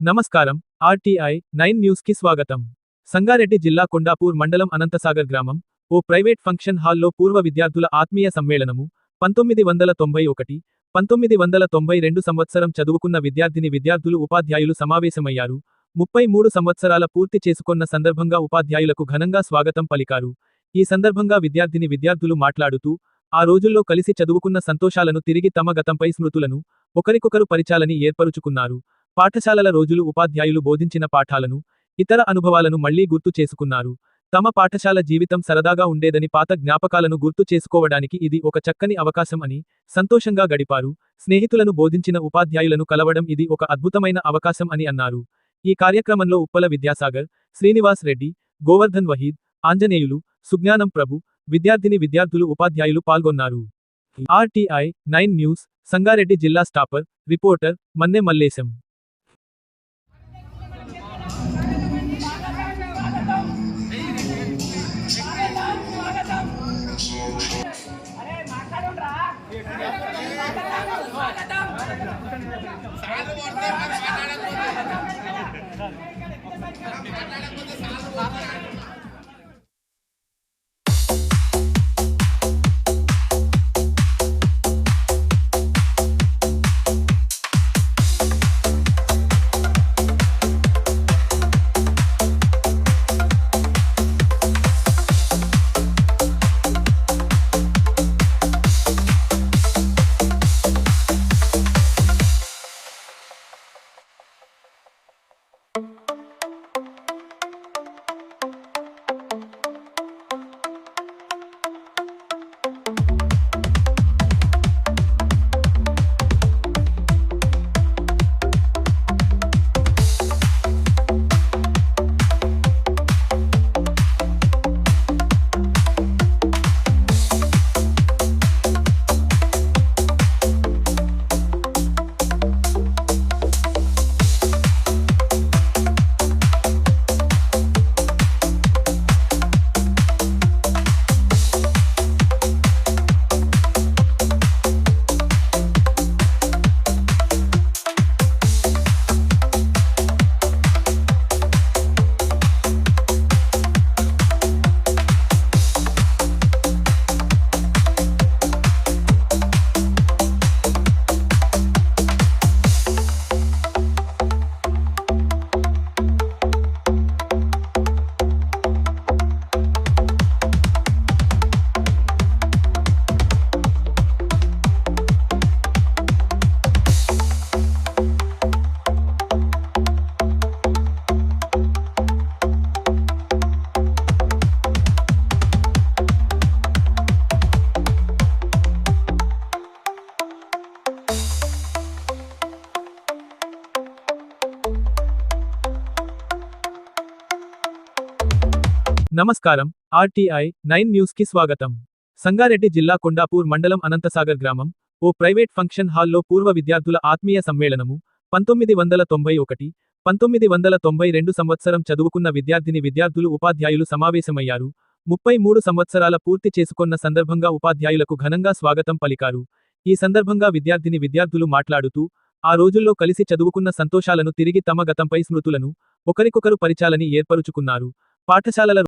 నమస్కారం. RTI 9 news కి స్వాగతం. సంగారెడ్డి జిల్లా కొండాపూర్ మండలం అనంతసాగర్ గ్రామం ఓ ప్రైవేట్ ఫంక్షన్ హాల్లో పూర్వ విద్యార్థుల ఆత్మీయ సమ్మేళనము 1991, 1992 సంవత్సరం చదువుకున్న విద్యార్థులు ఉపాధ్యాయులు సమావేశమయ్యారు. 33 సంవత్సరాల పూర్తి చేసుకొన్న సందర్భంగా ఉపాధ్యాయులకు ఘనంగా స్వాగతం పలికారు. ఈ సందర్భంగా విద్యార్థులు మాట్లాడుతూ ఆ రోజుల్లో కలిసి చదువుకున్న సంతోషాలను తిరిగి తమ గతంపై స్మృతులను ఒకరికొకరు పరిచాలని ఏర్పరుచుకున్నారు. పాఠశాలల రోజులు ఉపాధ్యాయులు బోధించిన పాఠాలను, ఇతర అనుభవాలను మళ్లీ గుర్తు చేసుకున్నారు. తమ పాఠశాల జీవితం సరదాగా ఉండేదని, పాత జ్ఞాపకాలను గుర్తు చేసుకోవడానికి ఇది ఒక చక్కని అవకాశం అని సంతోషంగా గడిపారు. స్నేహితులను బోధించిన ఉపాధ్యాయులను కలవడం ఇది ఒక అద్భుతమైన అవకాశం అని అన్నారు. ఈ కార్యక్రమంలో ఉప్పల విద్యాసాగర్, శ్రీనివాస్ రెడ్డి, గోవర్ధన్ వహీద్, ఆంజనేయులు, సుజ్ఞానం ప్రభు, విద్యార్థులు ఉపాధ్యాయులు పాల్గొన్నారు. ఆర్టీఐ 9 న్యూస్ సంగారెడ్డి జిల్లా స్టాపర్ రిపోర్టర్ మన్నె మల్లేశం. నమస్కారం. ఆర్టీఐ 9 న్యూస్ కి స్వాగతం. సంగారెడ్డి జిల్లా కొండాపూర్ మండలం అనంతసాగర్ గ్రామం ఓ ప్రైవేట్ ఫంక్షన్ హాల్లో పూర్వ విద్యార్థుల ఆత్మీయ సమ్మేళనము 1991, 1992 సంవత్సరం చదువుకున్న విద్యార్థులు ఉపాధ్యాయులు సమావేశమయ్యారు. 33 సంవత్సరాల పూర్తి చేసుకొన్న సందర్భంగా ఉపాధ్యాయులకు ఘనంగా స్వాగతం పలికారు. ఈ సందర్భంగా విద్యార్థులు మాట్లాడుతూ ఆ రోజుల్లో కలిసి చదువుకున్న సంతోషాలను తిరిగి తమ గతంపై స్మృతులను ఒకరికొకరు పరిచాలని ఏర్పరుచుకున్నారు. పాఠశాలల